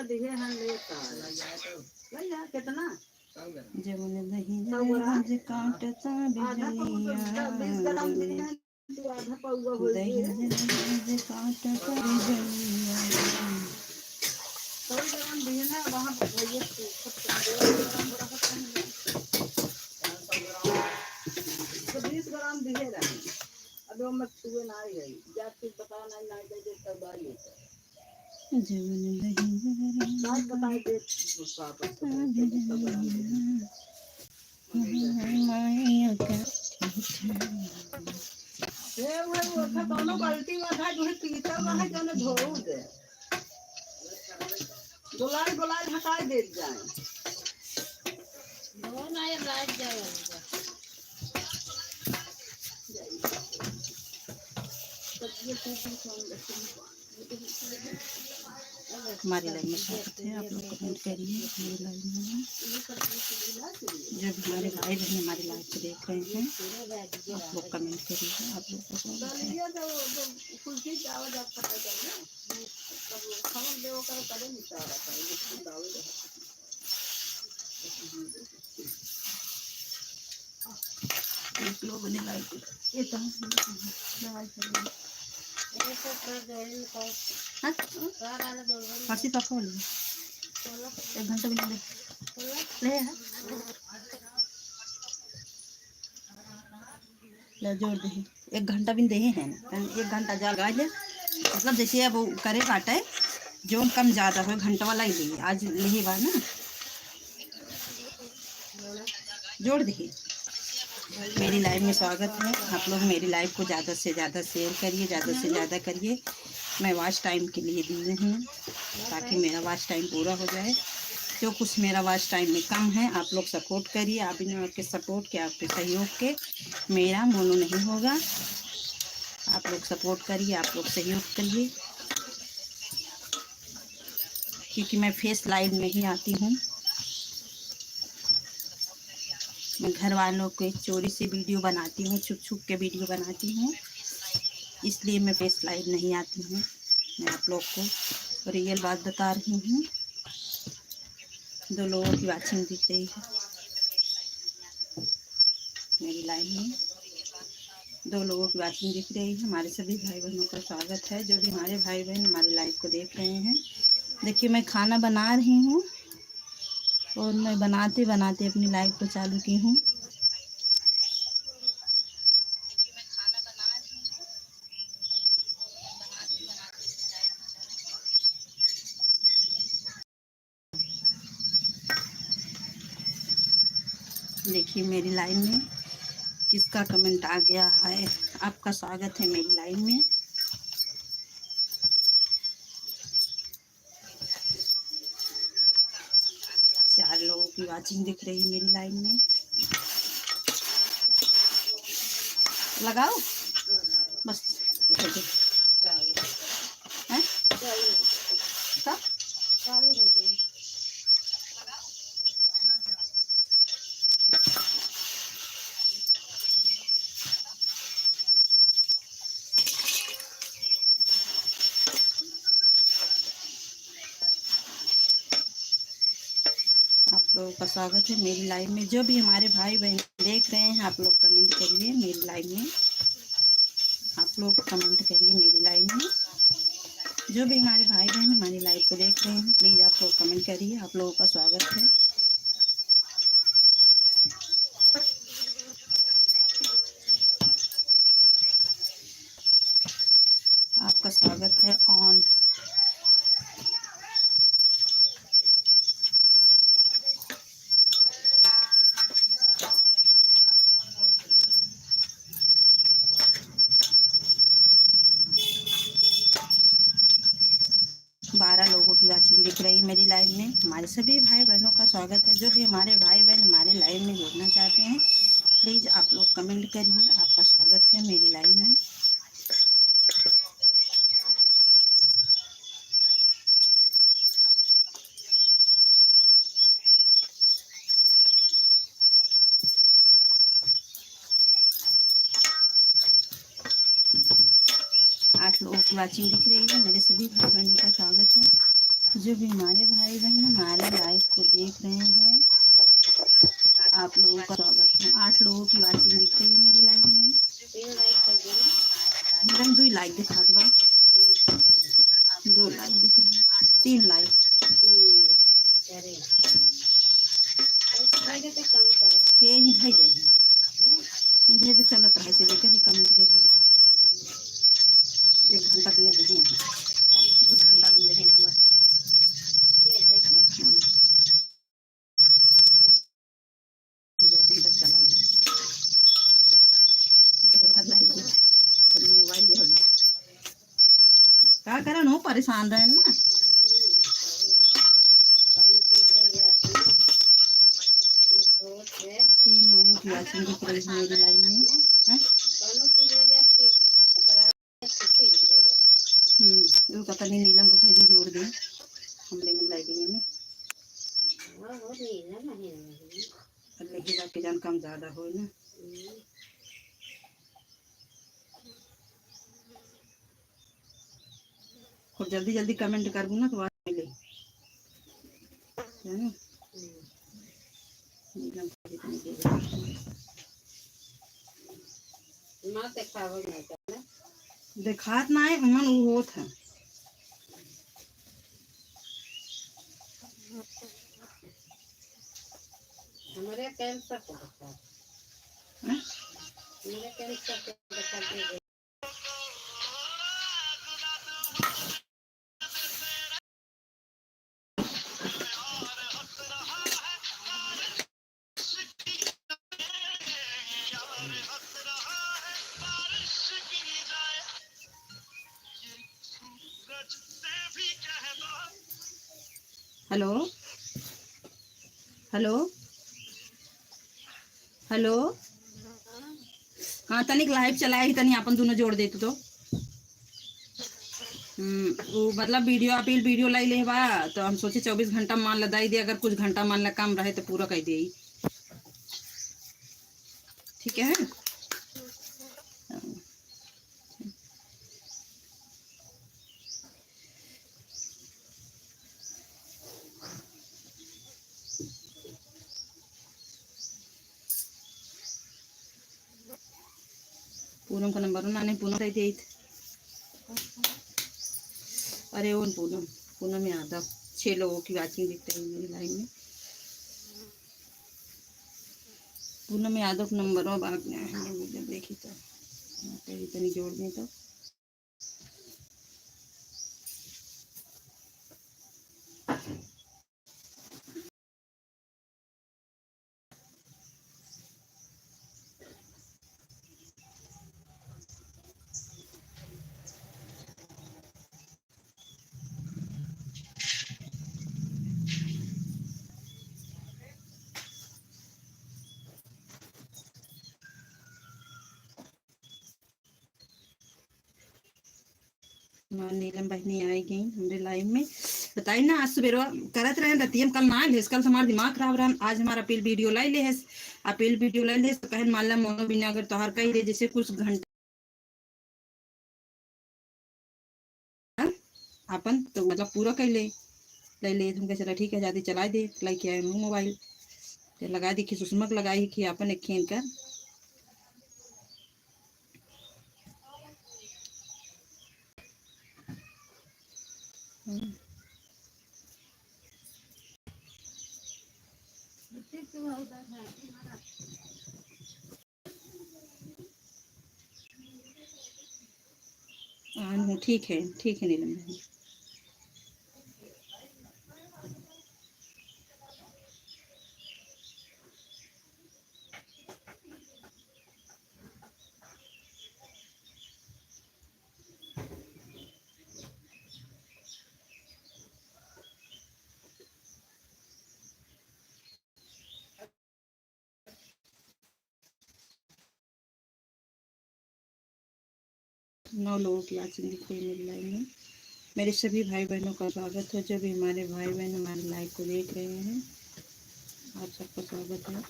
दिए हैं लेता भैया कितना जमुन दही रोज काटता बिजलिया दही रोज काटता बिजलिया वहाँ 20 ग्राम दिए रहे अब मत छुए ना गई जाति पता नहीं ना दे तब आई जमुन दही बात बताए दे माया का वो था दोनों बाल्टी में था जो पीता वहाँ जो ने धो दे गोलाई हटा दे जाए धो ना ये लाइट जाए हमारी लाइन में स्वागत है। आप लोग कमेंट करिए हमारी लाइन में जो भी हमारे भाई बहन हमारी लाइव को देख रहे हैं आप लोग कमेंट करिए। आप लोग को स्वागत है। एक लोगों ने लाइक ये तो फारसी पापा बोलिए 1 घंटा भी नहीं ले ले जोड़ दे 1 घंटा भी दे हैं 1 घंटा जा लगा ले मतलब जैसे अब करे काटे जो कम ज़्यादा हो घंटा वाला ही ले आज ले बा ना जोड़ दे। मेरी लाइव में स्वागत है। आप लोग मेरी लाइव को ज़्यादा से ज़्यादा शेयर करिए, ज़्यादा से ज़्यादा करिए। मैं वॉच टाइम के लिए दी हूँ ताकि मेरा वॉच टाइम पूरा हो जाए। जो कुछ मेरा वॉच टाइम में कम है आप लोग सपोर्ट करिए। आप इन आपके सपोर्ट के आपके सहयोग के मेरा मोनो नहीं होगा। आप लोग सपोर्ट करिए, आप लोग सहयोग करिए क्योंकि मैं फेस लाइव में ही आती हूँ। मैं घर वालों के चोरी से वीडियो बनाती हूँ, छुप छुप के वीडियो बनाती हूँ, इसलिए मैं फेस लाइव नहीं आती हूँ। मैं आप लोग को रियल बात बता रही हूँ। 2 लोगों की वाचिंग दिख रही है मेरी लाइव में, 2 लोगों की वाचिंग दिख रही है। हमारे सभी भाई बहनों का स्वागत है। जो भी हमारे भाई बहन हमारे लाइव को देख रहे हैं, देखिए मैं खाना बना रही हूँ और मैं बनाते बनाते अपनी लाइव को चालू की हूँ। देखिए मेरी लाइन में किसका कमेंट आ गया है। आपका स्वागत है मेरी लाइन में। चार लोगों की वाचिंग दिख रही है मेरी लाइन में। लगाओ बस है आप लोगों का स्वागत है मेरी लाइव में। जो भी हमारे भाई बहन देख रहे हैं आप लोग कमेंट करिए मेरी लाइव में। आप लोग कमेंट करिए मेरी लाइव में। जो भी हमारे भाई बहन हमारी लाइव को देख रहे हैं प्लीज़ आप लोग कमेंट करिए। आप लोगों का स्वागत है। आपका स्वागत है ऑन। बारह लोगों की वाचिंग दिख रही है मेरी लाइव में। हमारे सभी भाई बहनों का स्वागत है। जो भी हमारे भाई बहन हमारे लाइव में जुड़ना चाहते हैं प्लीज़ आप लोग कमेंट करिए। आपका स्वागत है मेरी लाइव में। आठ लोगों की वाचिंग दिख रही है। मेरे सभी भाई बहनों का स्वागत है। जो भी हमारे भाई बहन हमारे लाइव को देख रहे हैं, आप लोगों का स्वागत है। 8 लोगों की वाचिंग दिख रही है मेरी लाइव में। एकदम 2 लाइक दिखा दो, 2 लाइक दिख रहा है, 3 लाइक। ये इधर जाइए, इधर तो चलत रहा है, लेकर ये कमेंट देखा रहा है। 1 घंटा के लिए नहीं है, 1 घंटा के लिए नहीं है बस। चला मोबाइल जो गया क्या करा नो, परेशान रहे ना। 3 लोगों की वाचिंग दिख रही है मेरी लाइन में। वो पता नहीं नीलम को कह जोड़ दे हमले में लाइटिंग में। लेकिन आपके जान कम ज्यादा हो ना। और जल्दी जल्दी कमेंट कर दूँ ना तो मिले है ना। नीलम को जितनी देखात ना है मन वो होत है। हमारे कैंसर को बता, हमारे कैंसर को बता दे। हेलो हेलो हेलो, हाँ तनिक लाइव चलाए ही तनी अपन दोनों जोड़ देते तो। वो मतलब वीडियो अपील वीडियो लाई ले बा, तो हम सोचे 24 घंटा मान लदाई दे, अगर कुछ घंटा मान ला काम रहे तो पूरा कह दे। ठीक है। पूनम का नंबर ना नहीं, पूनम दे दी। अरे वो पूनम, पूनम यादव। 6 लोगों की वाचिंग दिख रही है मेरी लाइन में। पूनम यादव का नंबर और बात है मुझे देखी तो इतनी जोड़ दें तो। नीलम बहनी आई गई हमारे लाइव में। बताइए ना, आज सुबह करत रहे रहती हम, कल ना आए कल हमारा दिमाग खराब रहा। आज हमारा अपील वीडियो लाई ले है, अपील वीडियो लाई ले तो कहन मान ला मोनो बिना अगर तोहर कही दे जैसे कुछ घंटा अपन तो मतलब पूरा कर ले ले तुम चला ठीक है, जाती चला दे लेके आए मोबाइल लगा दी, सुषमक लगाई कि अपन एक खेल कर। ठीक है नीलम बहन। नौ लोगों की वाचिंग दिख रही है मेरी लाइव में। मेरे सभी भाई बहनों का स्वागत है, जो भी हमारे भाई बहन हमारे लाइव को देख रहे हैं, आप सबका स्वागत है।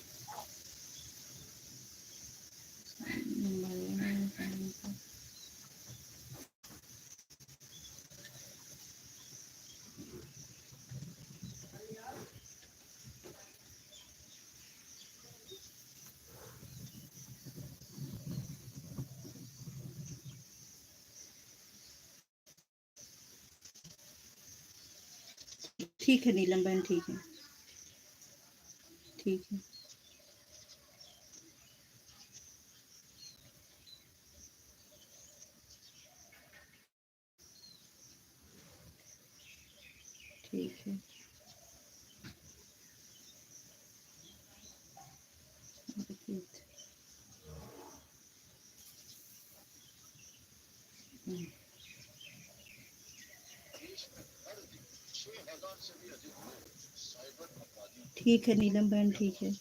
ठीक है नीलम बहन, ठीक है, ठीक है। ठीक है, ठीक है नीलम बहन, ठीक है।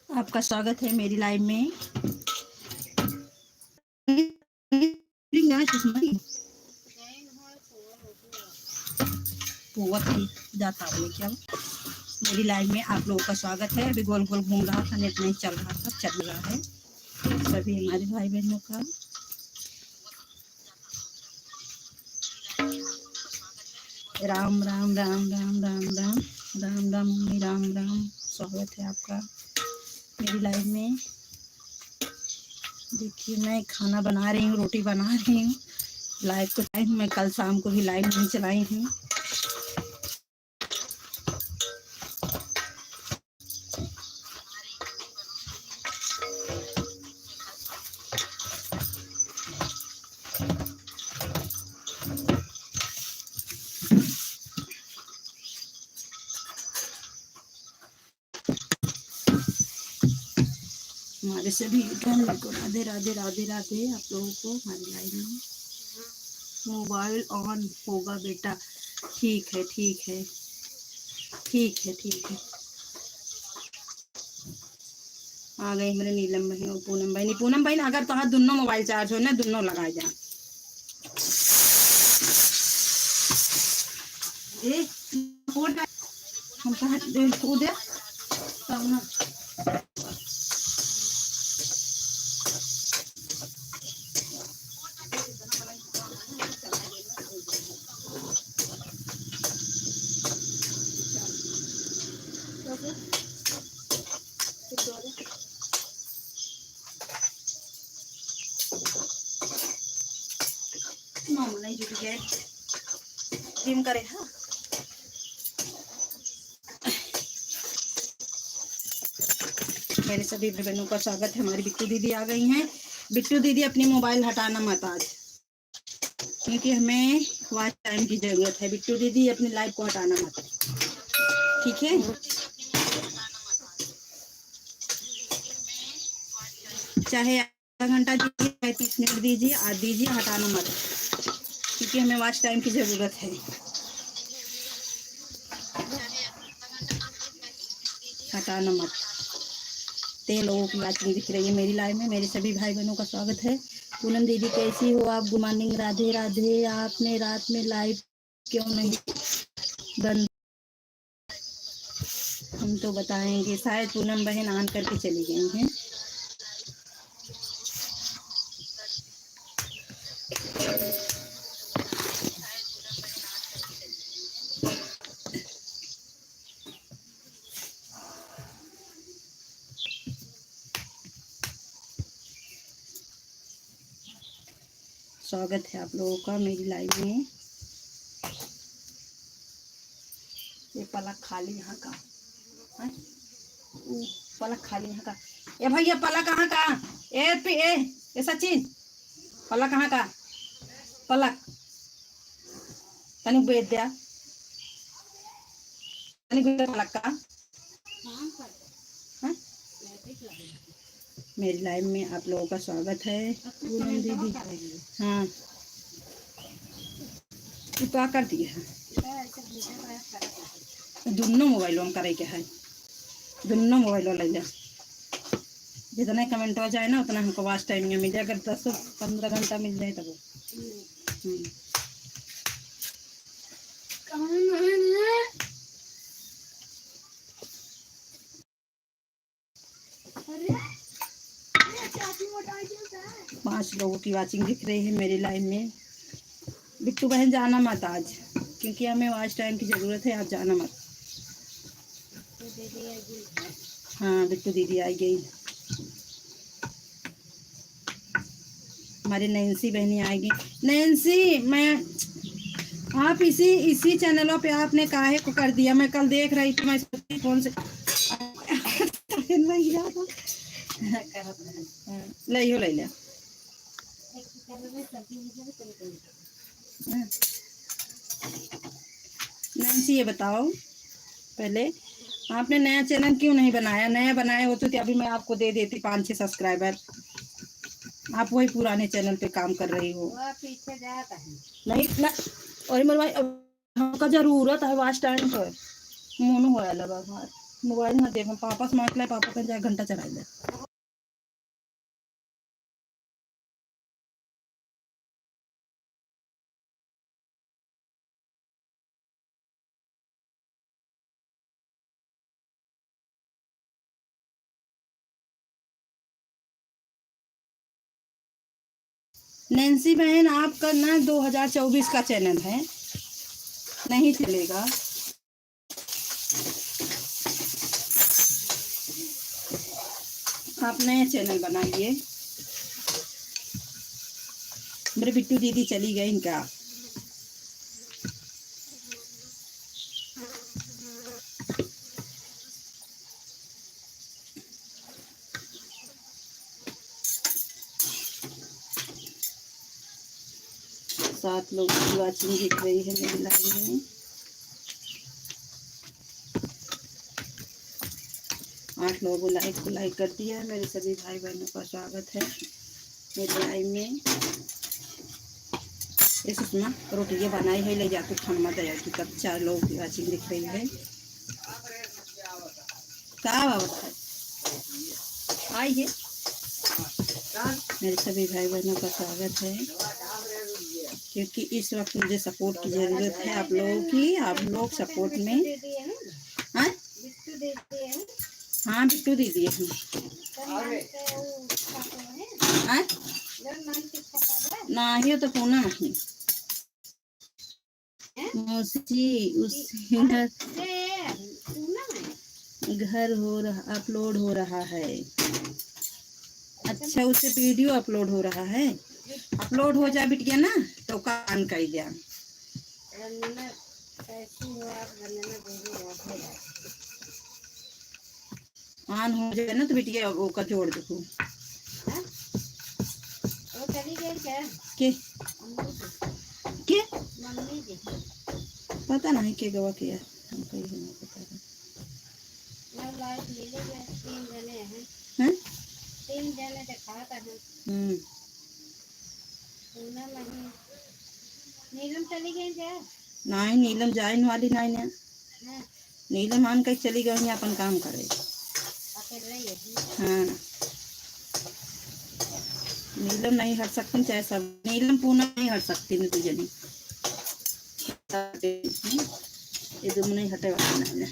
आपका स्वागत है मेरी लाइव में। जाता क्या मेरी लाइव में आप लोगों का स्वागत है। अभी गोल गोल घूम रहा था, नेट नहीं चल रहा था, चल रहा है सभी हमारे भाई बहनों का। राम राम राम राम राम राम राम राम राम राम, स्वागत है आपका मेरी लाइव में। देखिए मैं खाना बना रही हूँ, रोटी बना रही हूँ। लाइव को टाइम मैं कल शाम को भी लाइव नहीं चलाई हूँ। हमारे सभी फैमिली को राधे राधे राधे राधे। आप लोगों को हमारी लाइव में। मोबाइल ऑन होगा बेटा, ठीक है ठीक है ठीक है ठीक है। आ गई मेरे नीलम बहन और पूनम बहन। पूनम बहन अगर तो दोनों मोबाइल चार्ज हो ना, दोनों लगाए जा। हम कहा उधर नहीं जुट गए जिम करे। हाँ मेरे सभी बहनों का स्वागत है। हमारी बिट्टू दीदी आ गई हैं। बिट्टू दीदी अपनी मोबाइल हटाना मत आज, क्योंकि हमें वॉच टाइम की जरूरत है। बिट्टू दीदी अपनी लाइव को हटाना मत, ठीक है? चाहे आधा घंटा दीजिए, चाहे 30 मिनट दीजिए, आज दीजिए, हटाना मत, क्योंकि हमें वॉच टाइम की जरूरत है। हटाना मत। ते लोगों की वाचिंग दिख रही है मेरी लाइव में। मेरे सभी भाई बहनों का स्वागत है। पूनम दीदी कैसी हो आप? Good morning, Radhe Radhe. आपने रात में लाइव क्यों नहीं बंद? हम तो बताएंगे, शायद पूनम बहन ऑन करके चली गई हैं। स्वागत है आप लोगों का मेरी लाइव में। ये पलक खाली यहाँ का है? पलक खाली यहाँ का। ए भैया पलक कहाँ का? ए सचिन, पलक कहाँ का? पलक तनिक बेच दिया, तनिक पलक का है? मेरी लाइव में आप लोगों का स्वागत है। पूनम दीदी, हाँ तू क्या कर दिया है? दोनों मोबाइलों में करे के है, दोनों मोबाइलों ले जा। जितने कमेंट हो जाए ना उतना हमको वाच टाइम में मिल जाए। अगर 10-15 घंटा मिल जाए तब पांच लोगों की वाचिंग दिख रही है मेरी लाइव में। बिट्टू बहन जाना मत आज, क्योंकि हमें वाच टाइम की जरूरत है। आप जाना मत। हाँ बिट्टू दीदी आई गई। हमारी नैन्सी बहनी आएगी। नैन्सी, मैं आप इसी चैनलों पे आपने काहे को कर दिया? मैं कल देख रही थी, मैं फोन से ले ले ले। नैन्सी ये बताओ, पहले आपने नया चैनल क्यों नहीं बनाया? नया बनाए होते तो अभी मैं आपको दे देती 5-6 सब्सक्राइबर। आप वही पुराने चैनल पे काम कर रही हो। पीछे जाता है नहीं ना, और मेरे भाई हमका जरूरत है वाच टाइम पर। मोनो होया लगा मोबाइल ना दे, पापा से मांग ले, पापा का जाए घंटा चला ले। नैन्सी बहन आपका ना 2024 का चैनल है, नहीं चलेगा। आप नया चैनल बनाइए। मेरे बिट्टू दीदी चली गई इनका। सात लोग की वाचिंग दिख रही है मेरी लाइव में। 8 लोगों लाइक को लाइक कर दिया। मेरे सभी भाई बहनों का स्वागत है मेरी लाइव में। ये सुषमा रोटी ये बनाई है, ले जाते खाना मत जाएगी। तब 4 लोगों की वाचिंग दिख रही है। क्या बात है? आइए, मेरे सभी भाई बहनों का स्वागत है, क्योंकि इस वक्त मुझे सपोर्ट की ज़रूरत है आप लोगों की। आप लोग सपोर्ट में। हाँ बिट्टू दीदी है। ना ही तो पूना नहीं उसी घर हो रहा, अपलोड हो रहा है। अच्छा, उससे वीडियो अपलोड हो रहा है। अपलोड हो जाए बिटिया ना तो कान कर दिया। ऑन हो जाए ना तो बिटिया वो का जोड़ दो। हाँ? वो चली गई क्या? के के मम्मी जी पता नहीं के गवा किया हमको ही नहीं पता है। मैं लाइट ले ले गए, 3 जने हैं, हैं 3 जने दिखाता है। पूनम नहीं, नीलम चली गई क्या? नहीं नीलम जाइन वाली नहीं है। हाँ, नीलम आन कहीं चली गई है अपन काम करे। अकेले ही है। हाँ नीलम नहीं हट सकती चाहे सब, नीलम पूनम नहीं हट सकती नहीं तुझे नहीं ये तुम नहीं हटे वाला नहीं है।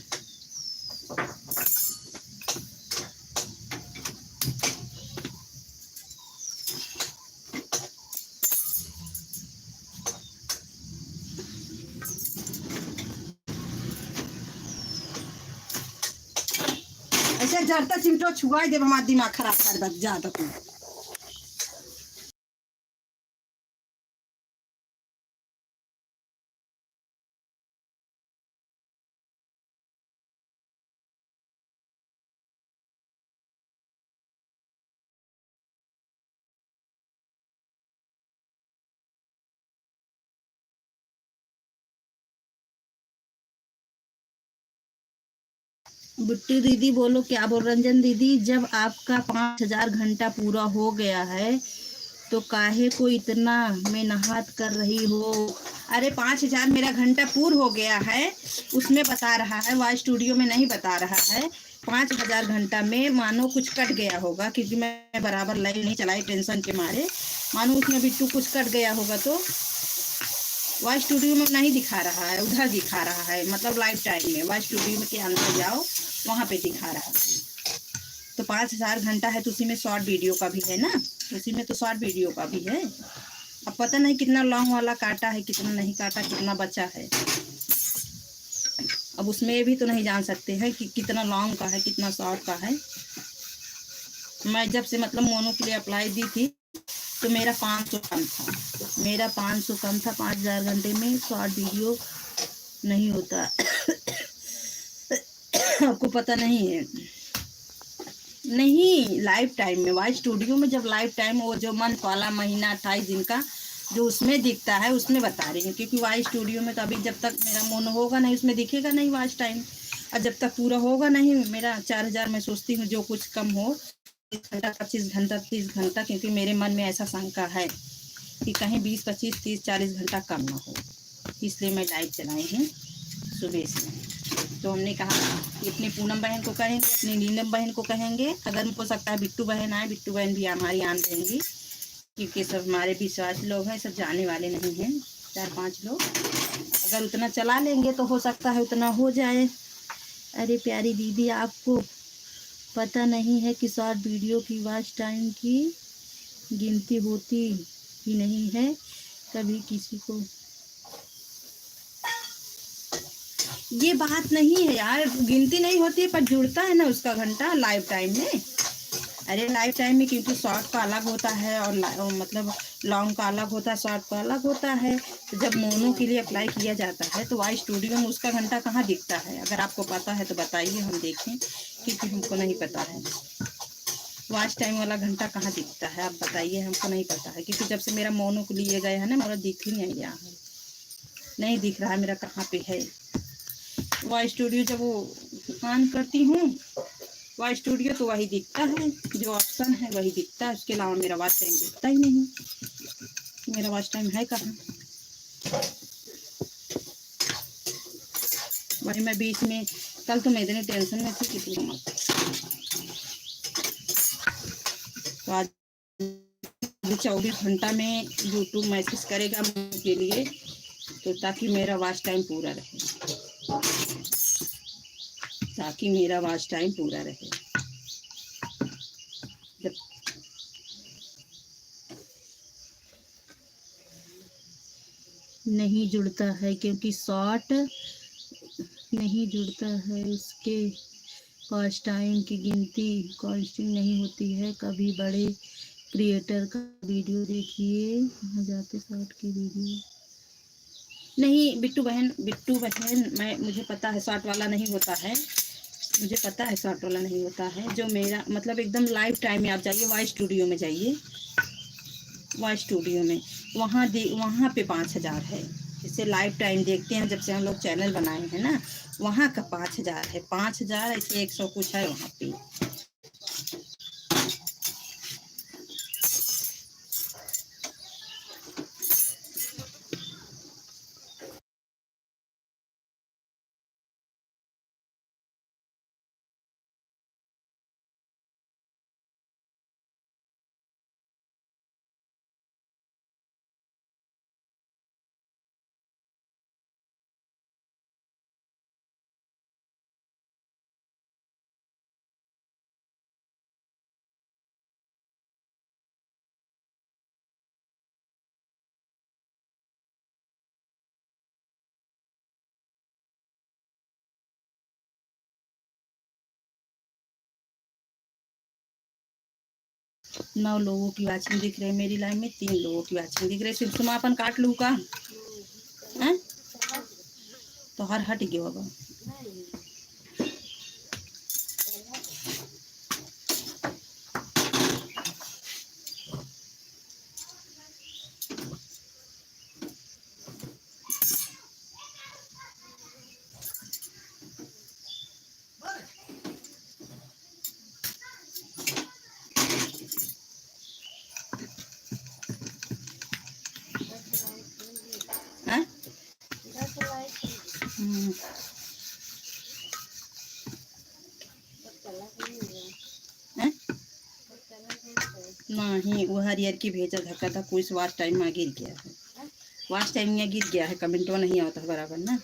ऐसे जड़ता चिमटो छुआई दे हमारा दिमाग खराब कर दे जा तक। बुट्टी दीदी बोलो क्या बोल रंजन दीदी, जब आपका 5000 घंटा पूरा हो गया है तो काहे को इतना मेहनत कर रही हो। अरे 5000 मेरा घंटा पूरा हो गया है उसमें बता रहा है, वाई स्टूडियो में नहीं बता रहा है। 5000 घंटा में मानो कुछ कट गया होगा क्योंकि मैं बराबर लाइव नहीं चलाई टेंशन के मारे, मानो उसमें बिट्टू कुछ कट गया होगा तो वाई स्टूडियो में नहीं दिखा रहा है, उधर दिखा रहा है, मतलब लाइव टाइम में वाई स्टूडियो में के अंदर जाओ वहाँ पे दिखा रहा है। तो 5000 घंटा है तो उसी में शॉर्ट वीडियो का भी है ना, उसी में तो शॉर्ट वीडियो का भी है। अब पता नहीं कितना लॉन्ग वाला काटा है कितना नहीं काटा, कितना बचा है। अब उसमें भी तो नहीं जान सकते हैं कि कितना लॉन्ग का है कितना शॉर्ट का है। मैं जब से मतलब मोनो के लिए अप्लाई दी थी तो मेरा 500 कम था, मेरा 500 कम था। 5000 घंटे में शॉर्ट वीडियो नहीं होता। आपको पता नहीं है? नहीं लाइव टाइम में वाई स्टूडियो में जब लाइव टाइम वो जो मंथ वाला महीना 28 दिन का जो उसमें दिखता है उसमें बता रही हूँ, क्योंकि वाई स्टूडियो में तो अभी जब तक मेरा मोनो होगा नहीं उसमें दिखेगा नहीं वॉच टाइम, और जब तक पूरा होगा नहीं मेरा 4000 मैं सोचती हूँ जो कुछ कम हो 20 घंटा 25 घंटा 30 घंटा, क्योंकि मेरे मन में ऐसा शंका है कि कहीं 20 25 30 40 घंटा कम ना हो, इसलिए मैं लाइव चलाई हूँ सुबह से। तो हमने कहा कि अपनी पूनम बहन को कहेंगे, अपनी नीलम बहन को कहेंगे, अगर हो सकता है बिट्टू बहन आए, बिट्टू बहन भी हमारी आन देंगी क्योंकि सब हमारे विश्वास लोग हैं, सब जाने वाले नहीं हैं, 4-5 लोग। अगर उतना चला लेंगे तो हो सकता है उतना हो जाए। अरे प्यारी दीदी आपको पता नहीं है कि शॉर्ट वीडियो की वॉच टाइम की गिनती होती ही नहीं है, कभी किसी को ये बात नहीं है यार, गिनती नहीं होती है पर जुड़ता है ना उसका घंटा लाइव टाइम में। अरे लाइव टाइम में क्योंकि शॉर्ट का अलग होता है और मतलब लॉन्ग का अलग होता है, शॉर्ट का अलग होता है। तो जब मोनो के लिए अप्लाई किया जाता है तो वाई स्टूडियो में उसका घंटा कहाँ दिखता है? अगर आपको पता है तो बताइए हम देखें, क्योंकि हमको नहीं पता है वॉच टाइम वाला घंटा कहाँ दिखता है, आप बताइए, हमको नहीं पता है। क्योंकि जब से मेरा मोनो को लिए गए है ना मेरा दिख ही नहीं रहा है, नहीं दिख रहा है मेरा कहाँ पे है। वाई स्टूडियो जब वो ऑन करती हूँ वाई स्टूडियो तो वही दिखता है, जो ऑप्शन है वही दिखता है, उसके अलावा मेरा वॉच टाइम दिखता ही नहीं। मेरा वॉच टाइम है कहाँ? वही मैं बीच में कल तो मैं इतनी टेंशन में थी कि तो आज 24 घंटा में यूट्यूब मैसेज करेगा के लिए तो ताकि मेरा वॉच टाइम पूरा रहे, ताकि मेरा वॉच टाइम पूरा रहे। जब नहीं जुड़ता है क्योंकि शॉर्ट नहीं जुड़ता है उसके वॉच टाइम की गिनती कांस्टिंग नहीं होती है। कभी बड़े क्रिएटर का वीडियो देखिए वहाँ जाते शॉर्ट की वीडियो नहीं। बिट्टू बहन मैं मुझे पता है शॉर्ट वाला नहीं होता है, मुझे पता है शॉर्ट वाला नहीं होता है। जो मेरा मतलब एकदम लाइव टाइम में आप जाइए, वॉइस स्टूडियो में जाइए, वॉइस स्टूडियो में वहाँ पे 5,000 है। जैसे लाइव टाइम देखते हैं जब से हम लोग चैनल बनाए हैं ना, वहाँ का 5,000 है। 5,000 ऐसे 100 कुछ है वहाँ पे। नौ लोगों की वाचिंग दिख रही है मेरी लाइव में, 3 लोगों की वाचिंग दिख रही है। सिर्फ समापन काट लूँ का है तो हर हट गया होगा। हैं? हैं? नहीं, वो हरियर की भेजा धक्का था, कोई वाच टाइम में गिर गया है। वाच टाइम में गिर गया है, कमेंट वो नहीं आता बराबर ना।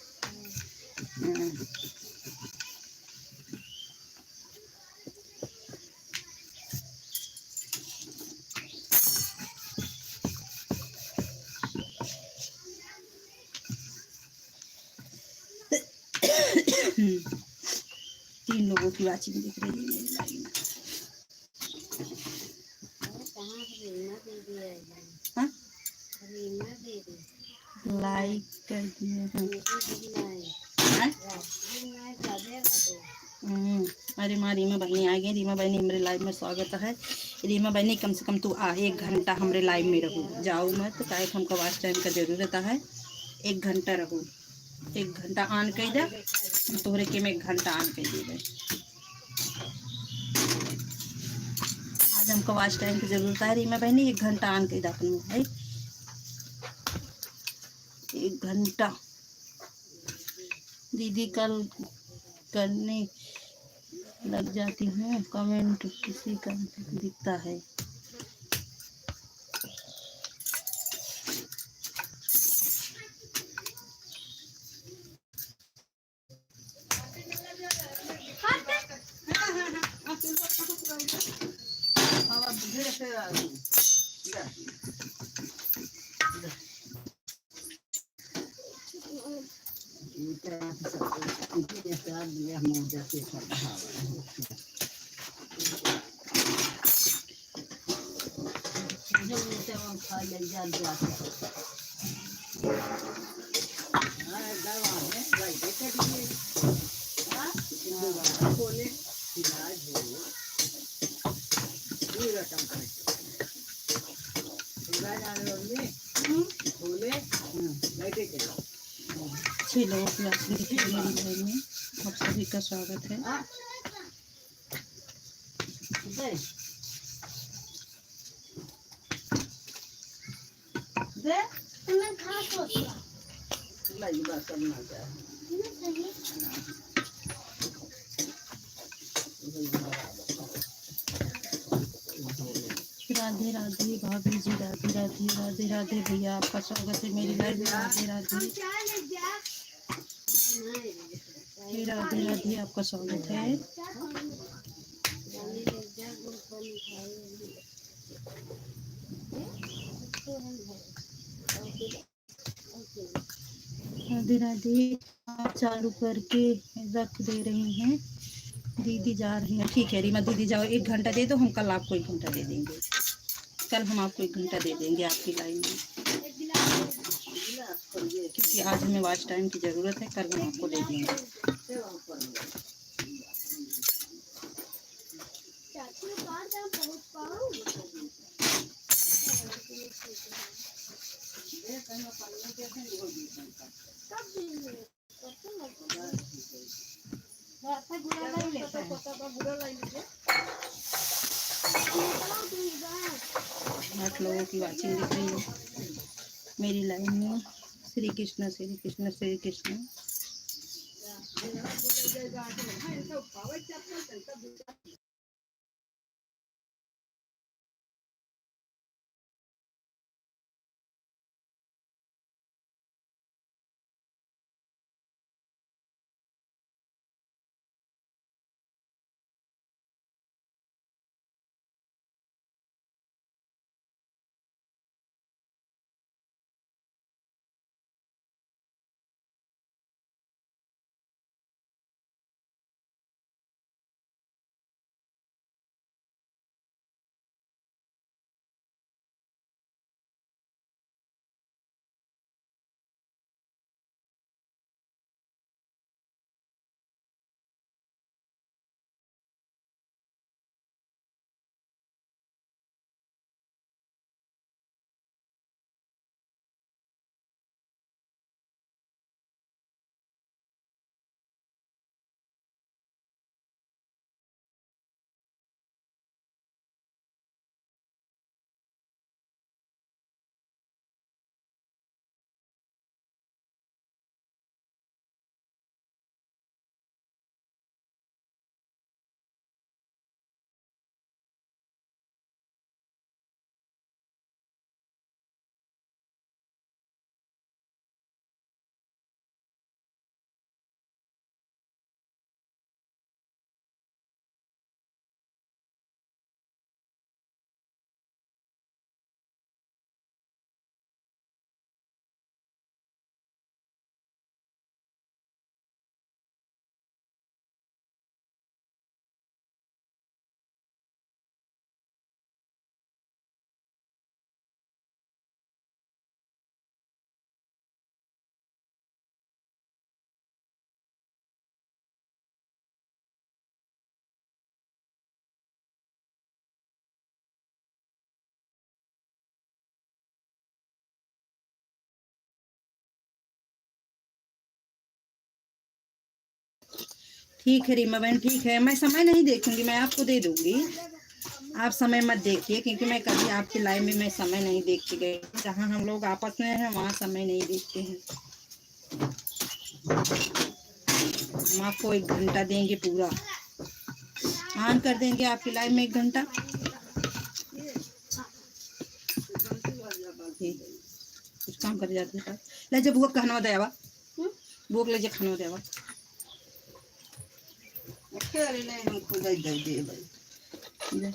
तीन लोगों की वाचिंग दिख रही है मेरी लाइव में। हाँ? लाइक कर दिए हैं। अरे माँ रीमा बहनी आ गई। रीमा बहनी हमारे लाइव में स्वागत है। रीमा बहनी कम से कम तू आ 1 घंटा हमारे लाइव में रहू, जाओ मत, काहे हमको वाच टाइम का जरूरत है। 1 घंटा रहू, 1 घंटा ऑन कर दे, तोहरे के में 1 घंटा ऑन कर दे। आज हमको वाच टाइम की जरूरत है रीमा बहनी, 1 घंटा ऑन कर दे अपन भाई, 1 घंटा। दीदी कल करने लग जाती हूँ, कमेंट किसी का दिखता है। अच्छे लोगों की वाचिंग दिख रही है मेरी लाइव में, आप सभी का स्वागत है। राधे राधे भाभी जी, राधे राधे, राधे राधे भैया, आपका स्वागत है मेरी लाइव में। राधे राधे, राधे राधे, आपका स्वागत है। राधे राधे, आप चालू करके रख दे रही हैं, दीदी जा रही हैं। ठीक है रीमा दीदी जाओ, 1 घंटा दे दो, हम कल आपको 1 घंटा दे देंगे। कल हम आपको 1 घंटा दे देंगे आपकी लाइन में, क्योंकि आज हमें वाच टाइम की ज़रूरत है, कल हम आपको दे देंगे। आठ लोगों की वाचिंग दिख रही है मेरी लाइव में। श्री कृष्ण श्री कृष्ण श्री कृष्ण। ठीक है रीमा बहन, ठीक है, मैं समय नहीं देखूंगी, मैं आपको दे दूंगी। आप समय मत देखिए, क्योंकि मैं कभी आपके लाइव में मैं समय नहीं देख के गई। जहाँ हम लोग आपस में हैं वहाँ समय नहीं देखते हैं। हम आपको 1 घंटा देंगे पूरा, ऑन कर देंगे आपकी लाइव में 1 घंटा। कुछ काम कर जाते हैं ले जब बुआ खाना देवा, बुआ ले खाना देवा। अरे ले हम खुद दे भाई।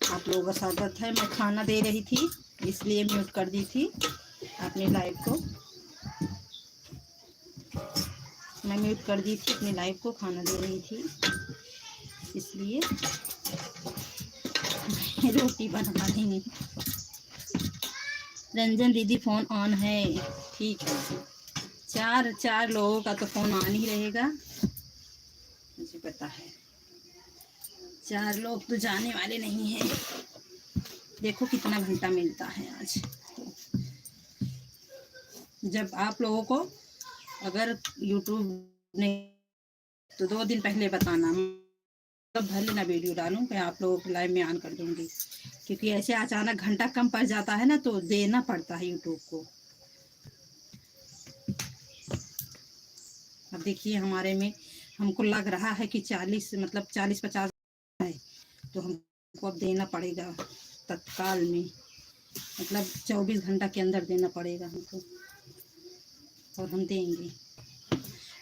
आप लोगों का स्वागत है। मैं खाना दे रही थी इसलिए म्यूट कर दी थी अपनी लाइव को। मैं म्यूट कर दी थी अपनी लाइव को, खाना दे रही थी इसलिए। रोटी बना रही हूँ। रंजन दीदी फ़ोन ऑन है, ठीक है। चार लोगों का तो फ़ोन ऑन ही रहेगा, मुझे पता है। 4 लोग तो जाने वाले नहीं हैं। देखो कितना घंटा मिलता है आज। जब आप लोगों को अगर यूट्यूब ने तो 2 दिन पहले बताना, तब भले ना वीडियो डालूं, मैं आप लोगों को लाइव में ऑन कर दूंगी। क्योंकि ऐसे अचानक घंटा कम पड़ जाता है ना, तो देना पड़ता है यूट्यूब को। अब देखिए हमारे में हमको लग रहा है कि 40-50 है, तो हमको अब देना पड़ेगा तत्काल में, मतलब 24 घंटा के अंदर देना पड़ेगा हमको, और हम देंगे।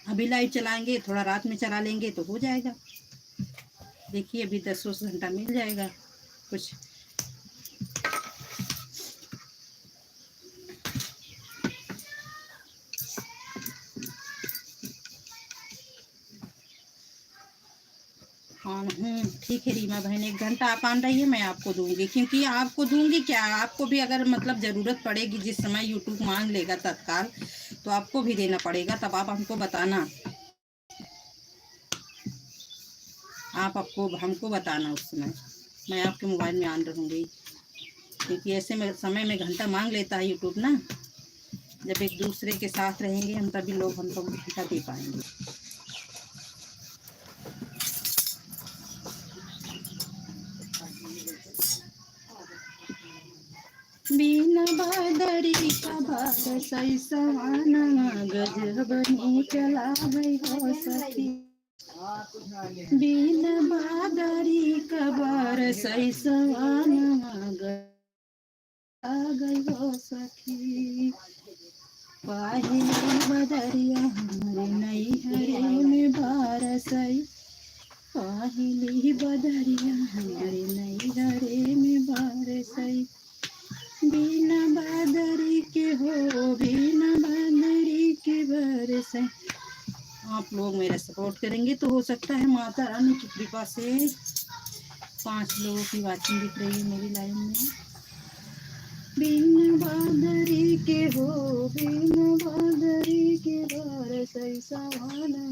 अभी लाइव चलाएंगे, थोड़ा रात में चला लेंगे तो हो जाएगा। देखिए अभी 10 घंटा मिल जाएगा कुछ। हाँ ठीक है रीमा बहन, 1 घंटा आप आन रही है, मैं आपको दूंगी। क्योंकि आपको दूंगी क्या, आपको भी अगर मतलब ज़रूरत पड़ेगी, जिस समय यूट्यूब मांग लेगा तत्काल, तो आपको भी देना पड़ेगा। तब आप हमको बताना, आप हमको बताना उस समय, मैं आपके मोबाइल में ऑन रहूँगी। क्योंकि ऐसे में समय में घंटा मांग लेता है यूट्यूब ना। जब एक दूसरे के साथ रहेंगे हम, तभी लोग हमको घंटा दे पाएंगे। बिना बादरी का बारसई सवाना, गजब नीक लागै हो सखी। बिना बादरी का बारसई सवाना, गजब हो सखी। पाही बदरिया हमारे नैहरे में बारसई, पाहिली बदरिया हमारे नैहरे में बारसई। बिना बादरी के हो, बिना बादरी के बरसे। आप लोग मेरा सपोर्ट करेंगे तो हो सकता है माता रानी की कृपा से 5 लोगों की वाचिंग दिख रही है मेरी लाइन में। बिना बादरी के हो, बिना बादरी के बरसे सवाना,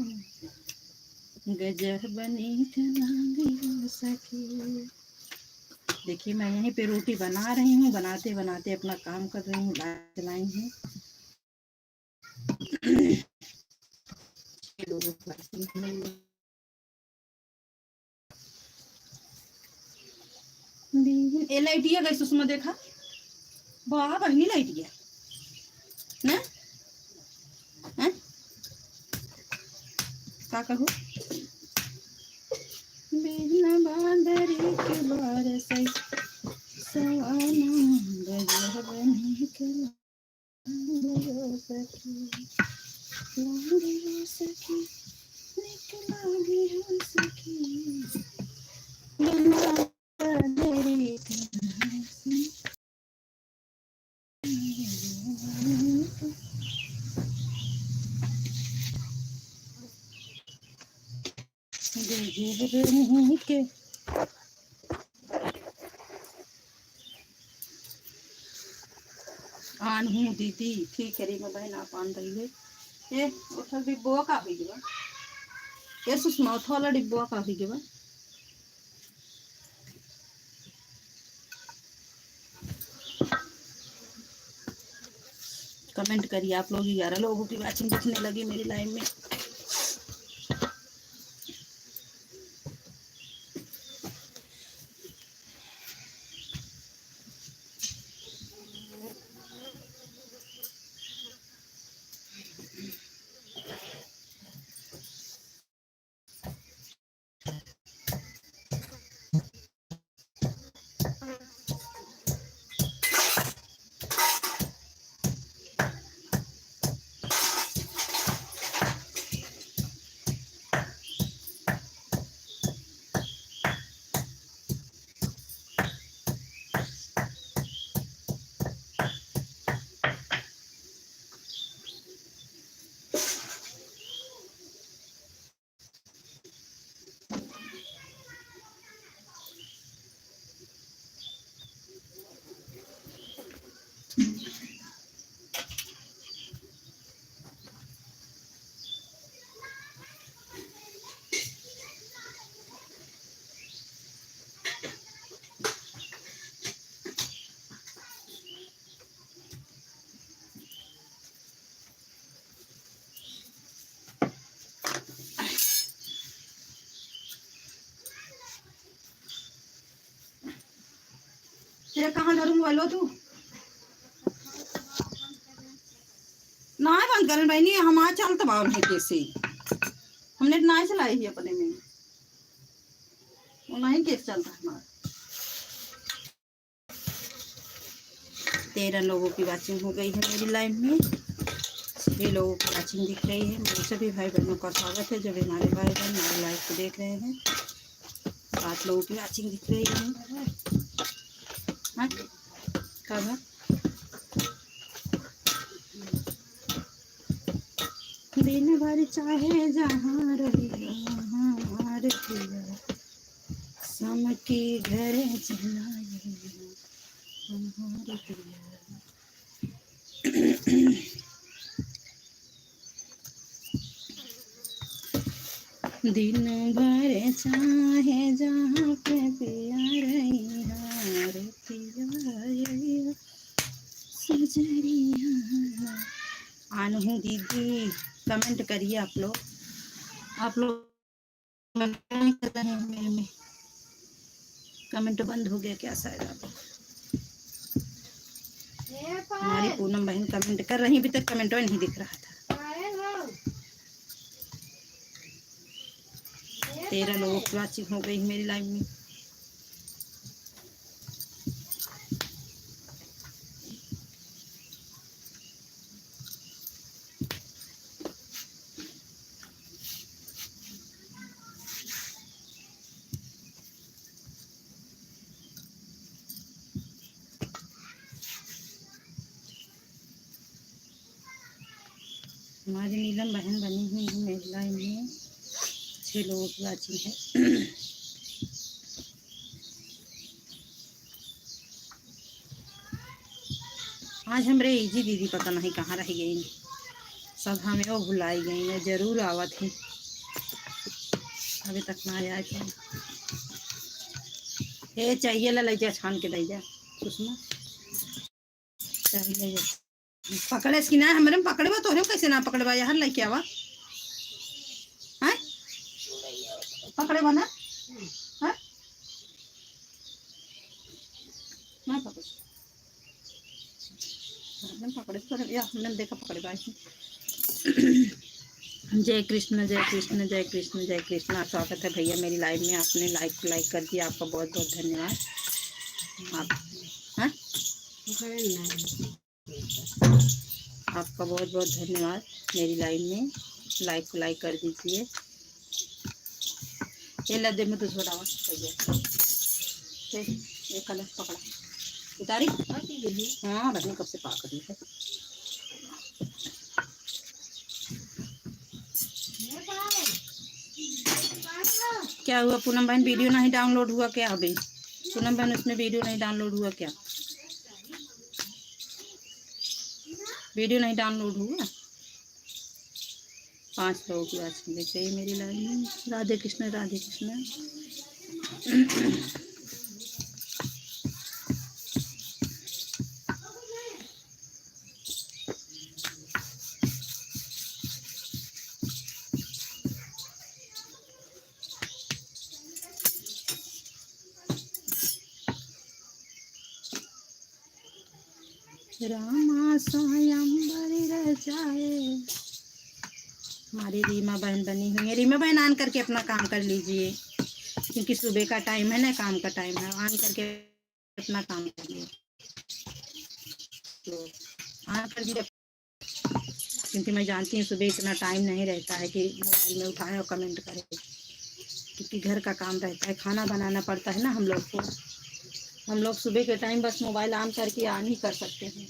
गजब बनी लागे हो सखी। देखिए मैं यहीं पे रोटी बना रही हूँ, बनाते बनाते अपना काम कर रही हूँ, लाइट चलाई हूँ। ए लाइटिया गई सुषमा, देखा वाह बहनी लाइटिया ना, का कहूँ। बिना बादरी के बरसे सवाना, गजब नीक लागे सखी, लागे सखी, नीक लागे हो सखी। बिना बादरी के बरसे गजब नीक। आन हूँ दीदी, ठीक है रीमा बहन आप आन रही है। ये उठा डिब्बुआ का भी गया, ये सुषमा उठा वाला डिब्बुआ का भी गया। कमेंट करिए आप लोग, 11 लोगों की वाचिंग दिखने लगी मेरी लाइव में। तेरे कहाँ धरूँ बोलो तू ना बंद करें भाई नहीं हमारा चलता बाबू नहीं कैसे हमने ना चलाई है अपने में वो नहीं केस चलता हमारा 13 लोगों की वाचिंग हो गई है मेरी लाइव में सभी लोगों की वाचिंग दिख रही है मेरे सभी भाई बहनों का स्वागत है जब हमारे भाई बहन हमारे लाइव को देख रहे हैं 7 लोगों की वाचिंग दिख रही है हाँ कब है दिन भर चाहे जहाँ रही वहाँ रहिया सम की घर चलाए हमारे पिया दिन भर चाहे जहाँ पे पिया रही हार पिया सजरिया आन हूँ दीदी कमेंट करिए आप लोग नहीं कर रहे हैं मेरे में कमेंट बंद हो गया क्या शायद आप हमारी पूनम बहन कमेंट कर रही अभी तक कमेंट नहीं दिख रहा था 13 लोगों की वाचिंग हो गई मेरी लाइव में हमारी नीलम बहन बनी हुई है मेरी लाइव में 6 लोगों की वाचिंग है आज हमरे इजी दीदी पता नहीं कहाँ रह गई सब हमें वो भुलाई गई है जरूर आवा थी अभी तक ना आया थी ये चाहिए ला ले जा छान के ले जा उसमें चाहिए पकड़े इसकी ना हमारे में पकड़े तो कैसे ना पकड़वा यार लेके आवा है पकड़े बना है ना पकड़ पकड़े तो या हमने देखा पकड़े भाई जय कृष्ण जय कृष्ण जय कृष्ण जय कृष्ण स्वागत है भैया मेरी लाइव में आपने लाइक को लाइक कर दिया आपका बहुत बहुत धन्यवाद आप हाँ आपका बहुत बहुत धन्यवाद मेरी लाइव में लाइक को लाइक कर दीजिए ये लद्दे में तुझ बतावा ये कलर पकड़ा उतारी हाँ बहने कब से पाक रही है क्या हुआ पूनम बहन वीडियो नहीं डाउनलोड हुआ क्या अभी पूनम बहन उसमें वीडियो नहीं डाउनलोड हुआ क्या वीडियो नहीं डाउनलोड हुआ 5 लोगों की बात देख रही है मेरी लाइव में राधे कृष्ण राधे कृष्ण रामा स्वयंवर जाए हमारी रीमा बहन बनी हुई है रीमा बहन ऑन करके अपना काम कर लीजिए क्योंकि सुबह का टाइम है ना काम का टाइम है ऑन करके अपना काम करिए तो ऑन कर दीजिए क्योंकि मैं जानती हूँ सुबह इतना टाइम नहीं रहता है कि मोबाइल में उठाए और कमेंट करें क्योंकि घर का काम रहता है खाना बनाना पड़ता है ना हम लोग को हम लोग सुबह के टाइम बस मोबाइल ऑन करके ऑन ही कर सकते हैं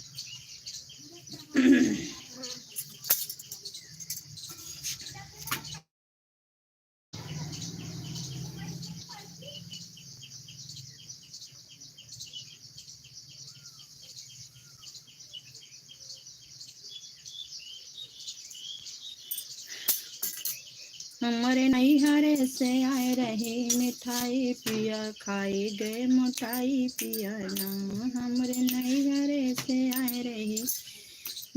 हमारे नैहरे से आए रहे मिठाई पिया खाए गए मोटाई पिया ना हमारे नैहरे से आए रहे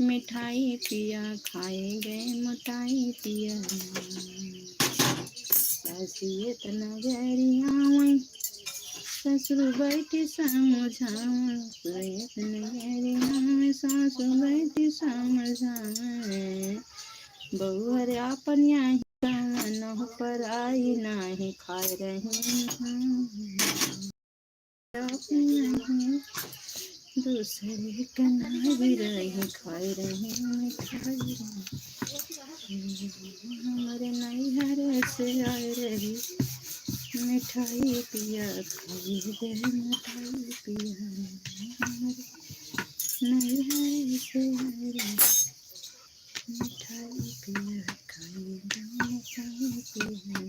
मिठाई पिया खाए गए मोटाई पिया ना ससियत नगरिया सासू बैठी समझाऊं प्रीत नैहरिया में सासू बैठी समझाऊं बउआ रे अपन यहाँ कान पर आई नाही खाए रही नहीं दूसरे कनारी रही खाए रही मिठाई हमारे नैहर से आए रही मिठाई पिया खाई दे मिठाई पिया नैहर से आए रही मिठाई पिया खाई दे मिठाई पिया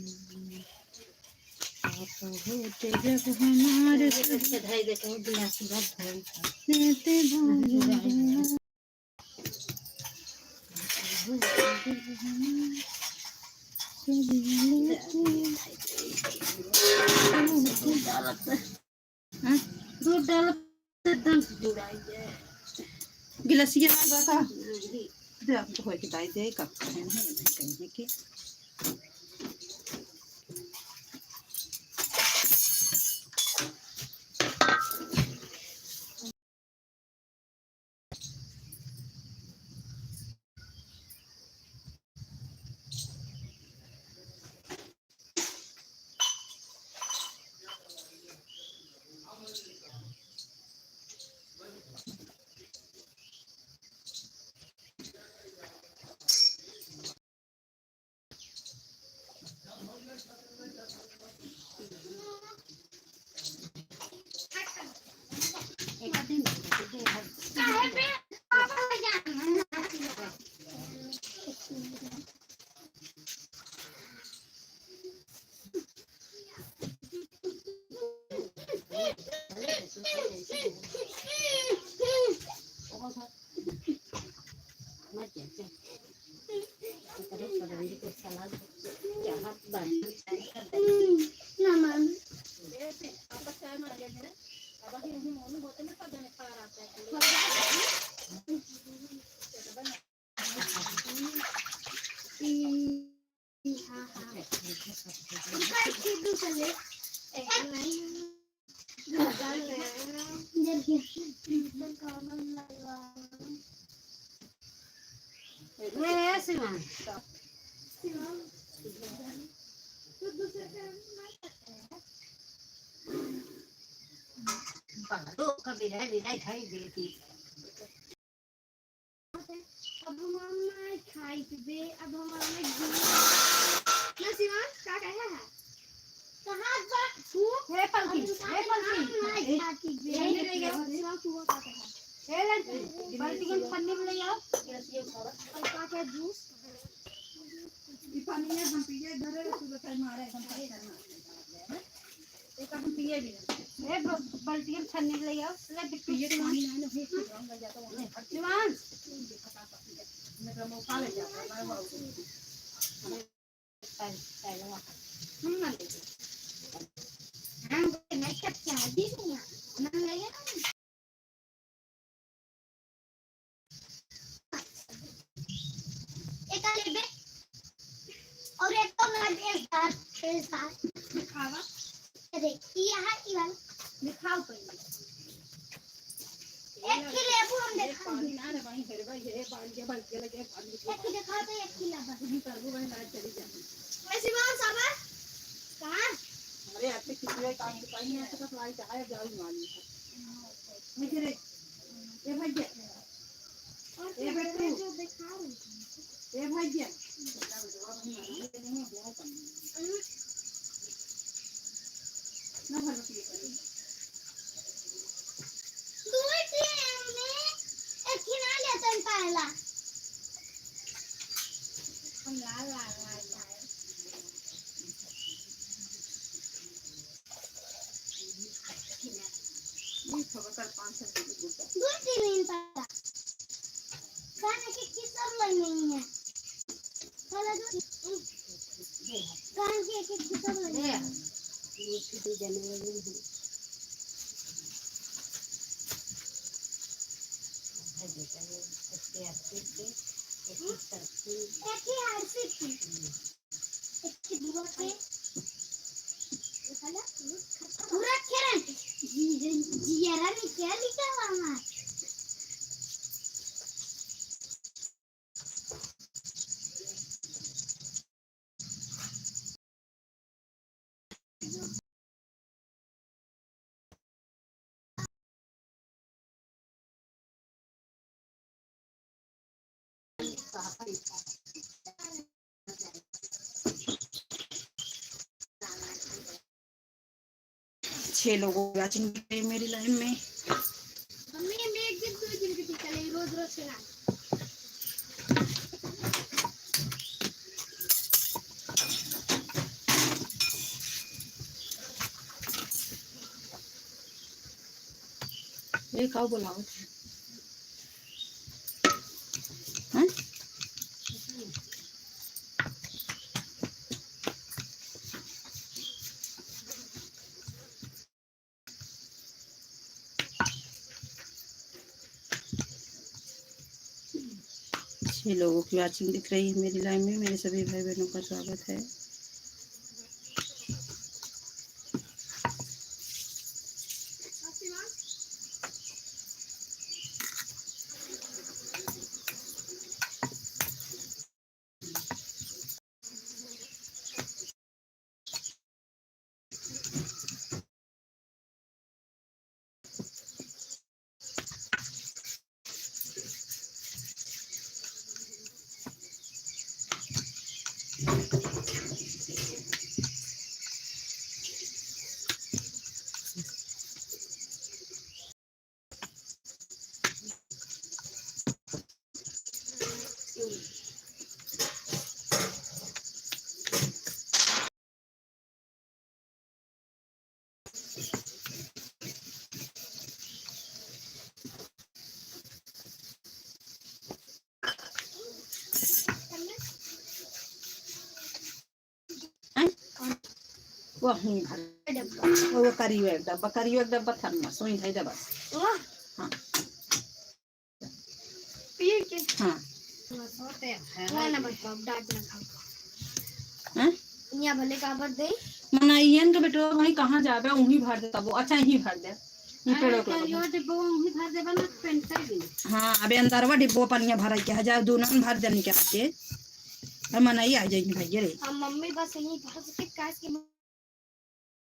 पापा होते जब हमारे देते भाई गिलासिया था दे आपको कोई किताई दे कब कहें कि अब हम खाई पे अब हम नसीमा क्या कहे है कहां जा तू हे पलकी खाती बे यही रह गया नसीमा तू क्या कहे हे लड़की बाल्टी के पन्नी में ले आओ का के जूस ये पानी में हम पिए इधर तू बता मारे एकदम पानी करना एक हम पिए भी ए बाल्टी के पन्नी में ले आओ ले पिए पानी ना हो रंग जाता है शिवान मेरा मौका ले जाता है मैं हम ना ले हम नहीं सकते शादी नहीं ना ले एक ले बे और एक तो ना एक साथ दिखावा देख ये वाला दिखाओ पहले एक लेबू हम देखा पानी ना रे भाई फिर भाई ये पानी के बल के लगे पानी एक दिखा तो एक लेबू नहीं करबो भाई ना चली जा वैसे मां साहब कहां अरे आपके कितने काम के पानी है तो फ्लाई चाहे जाओ मालूम है मुझे रे ये भाई ये बेटू जो दिखा रहे ये भाई ना भर के पहला हम लाल ये खबर 500 दूर की नहीं पता गाने की किस सब नहीं है चलो गाने की किस सब नहीं है ये छुट्टी जनवरी में पूरा छह लोगों की वाचिंग मेरी लाइन में। मम्मी मैं एक दिन 2 दिन की चले रोज रोज से ना। ये खाओ बुलाओ हैं? 6 लोगों की वाचिंग दिख रही है मेरी लाइन में। मेरे सभी भाई बहनों का स्वागत है। वो हुई भर वो करियो एक डब्बा थर्मस वही है बस। हाँ पी के हाँ सोते हैं ना बस डांट ना खाओ हैं या भले का बर दे मनाइयन के बेटो भाई कहाँ जाबे उही भर दे तब अच्छा ही भर दे ये पेड़ो के यो डिब्बो उही भर दे बना पेंटर भी। हाँ अबे अंदरवा डिब्बो पनिया भर के हजार दोनों भर देने के आते और मनाई आ जाएगी भैया रे। हम मम्मी बस यही भर के काश के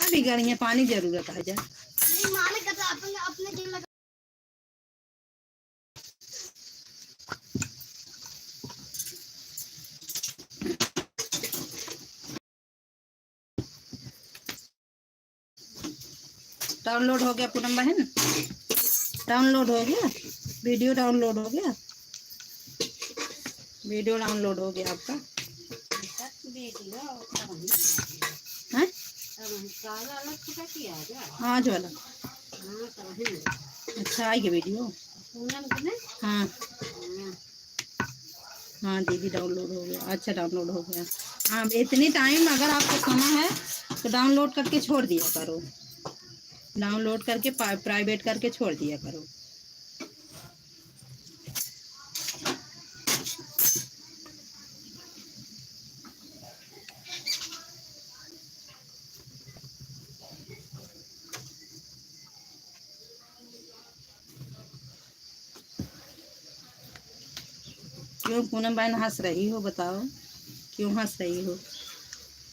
अभी गर्मी पानी जरूरत है जा नहीं मालिक का अपने अपने दिन लगा डाउनलोड हो गया पूनम बहन डाउनलोड हो गया वीडियो डाउनलोड हो गया वीडियो डाउनलोड हो गया आपका हैं आज वाला अच्छा आई वीडियो हाँ हाँ दीदी डाउनलोड हो गया अच्छा डाउनलोड हो गया। हाँ इतनी टाइम अगर आपको समय है तो डाउनलोड करके छोड़ दिया करो डाउनलोड करके प्राइवेट करके छोड़ दिया करो। क्यों पूनम बहन हंस रही हो बताओ क्यों हंस रही हो।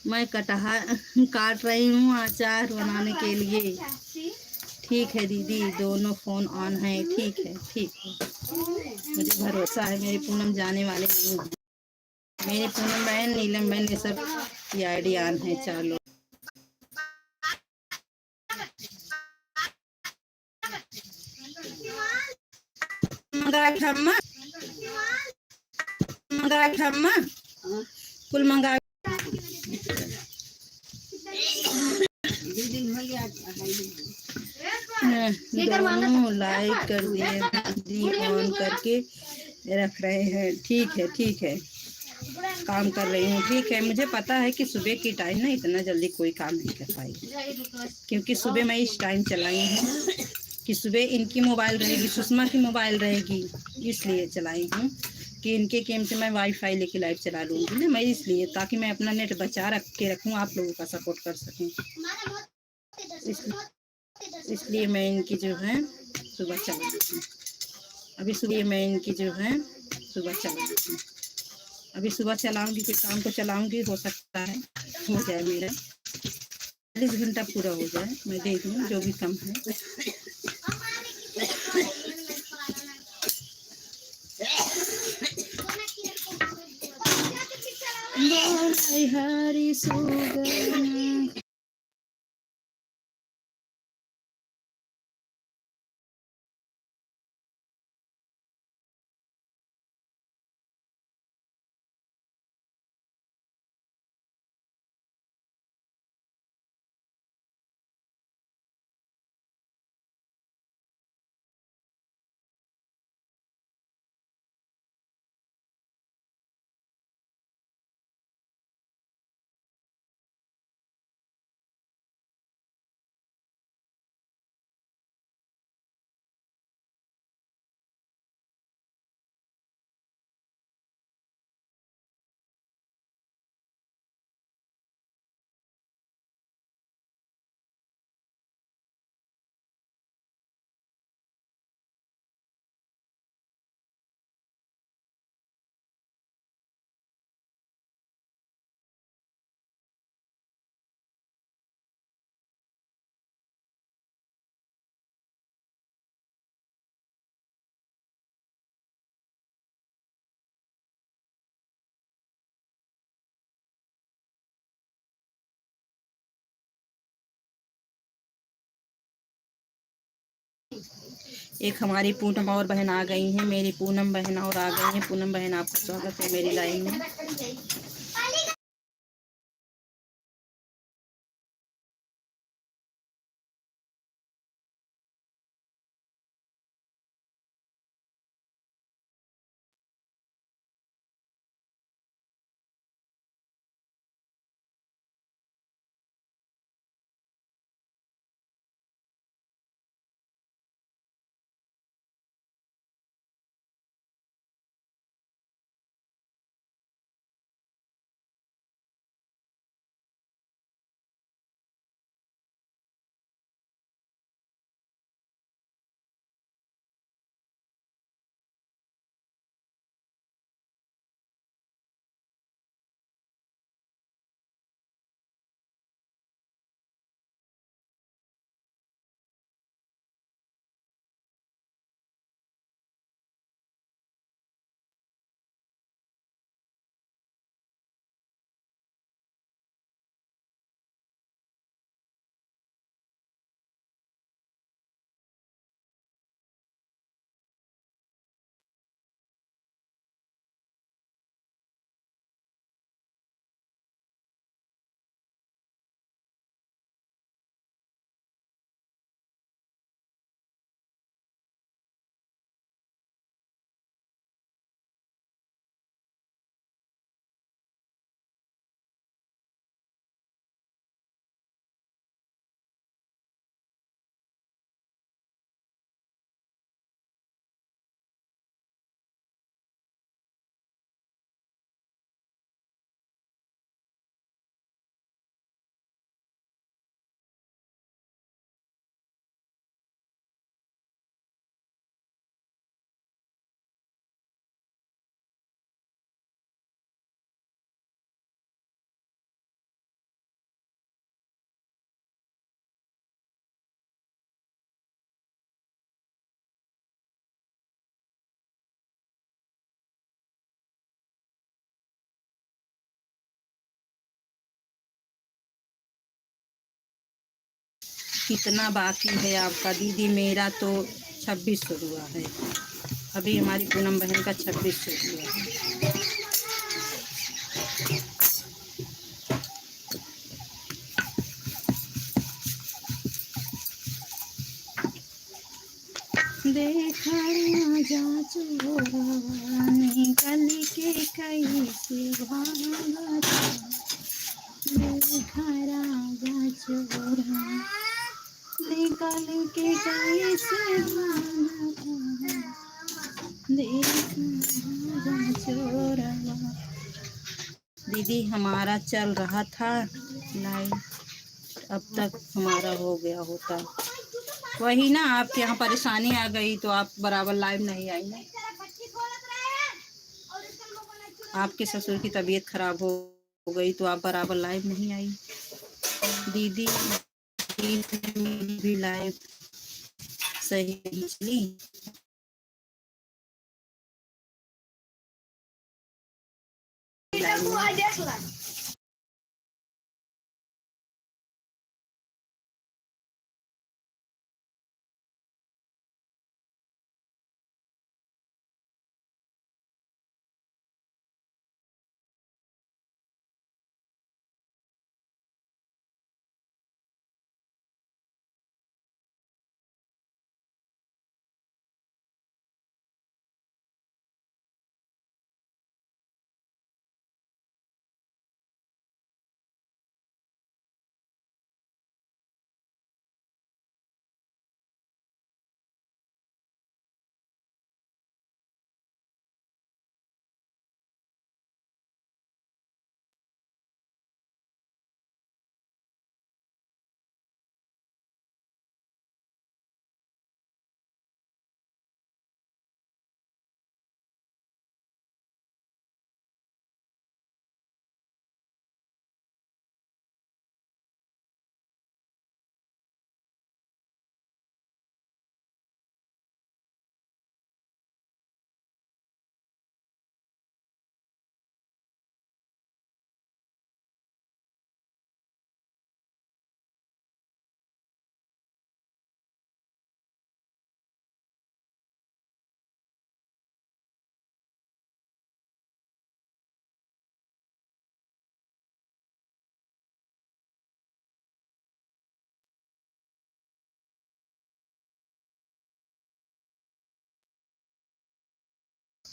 मैं कटहल काट रही हूँ अचार बनाने के लिए। ठीक है दीदी दोनों फ़ोन ऑन है ठीक है मुझे भरोसा है मेरी पूनम जाने वाले नहीं है। मेरी पूनम बहन नीलम बहन ये सब की आईडी ऑन है। चलो मंगा कुल मंगा दोनों लाइक कर दिए दीदी ऑन करके रख रहे हैं। ठीक है काम कर रही हूँ। ठीक है मुझे पता है कि सुबह की टाइम ना इतना जल्दी कोई काम नहीं कर पाएगी क्योंकि सुबह मैं इस टाइम चलाई हूँ कि सुबह इनकी मोबाइल रहेगी सुषमा की मोबाइल रहेगी इसलिए चलाई हूँ कि इनके गेम से मैं वाईफाई लेके लाइव चला लूँगी ना मैं इसलिए ताकि मैं अपना नेट बचा के रखूँ आप लोगों का सपोर्ट कर सकूँ इसलिए मैं इनकी जो है सुबह चलाती हूँ। अभी सुबह मैं इनकी जो है सुबह चलाती हूँ। अभी सुबह चलाऊंगी फिर शाम को चलाऊंगी हो सकता है हो जाए मेरा 40 घंटा पूरा हो जाए मैं दे दूँ जो भी कम है। हरि सुगम। एक हमारी पूनम और बहन आ गई हैं, मेरी पूनम बहन और आ गई हैं। पूनम बहन आपका स्वागत है मेरी लाइन में। कितना बाकी है आपका दीदी? मेरा तो 2600 हुआ है। अभी हमारी पूनम बहन का 2600 हुआ है। देखा राजा चोरवा निकल के कैसे भागा था। देखा राजा चोरवा निकल के कैसे भागा था। देखा राजा चोरवा। दीदी हमारा चल रहा था लाइव, अब तक हमारा हो गया होता। वही ना, आपके यहाँ परेशानी आ गई तो आप बराबर लाइव नहीं आई ना। आपके ससुर की तबीयत खराब हो गई तो आप बराबर लाइव नहीं आई। दीदी भी लाइव सही चली।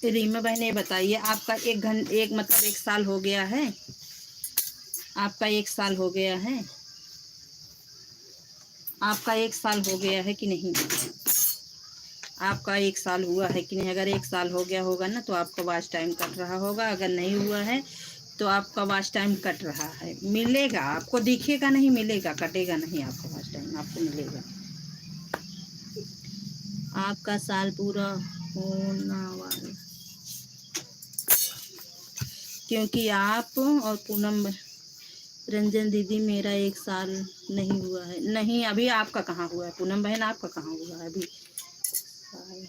रीमा बहन ये बताइए, आपका एक मतलब 1 साल हो गया है? आपका 1 साल हो गया है? आपका 1 साल हो गया है कि नहीं? आपका 1 साल हुआ है कि नहीं? अगर 1 साल हो गया होगा ना तो आपका वॉच टाइम कट रहा होगा। अगर नहीं हुआ है तो आपका वॉच टाइम कट रहा है। मिलेगा आपको, दिखेगा नहीं, मिलेगा, कटेगा नहीं। आपका वॉच टाइम आपको मिलेगा। आपका साल पूरा होना वाला, क्योंकि आप और पूनम रंजन दीदी, मेरा 1 साल नहीं हुआ है। नहीं, अभी आपका कहाँ हुआ है पूनम बहन, आपका कहाँ हुआ है अभी साल?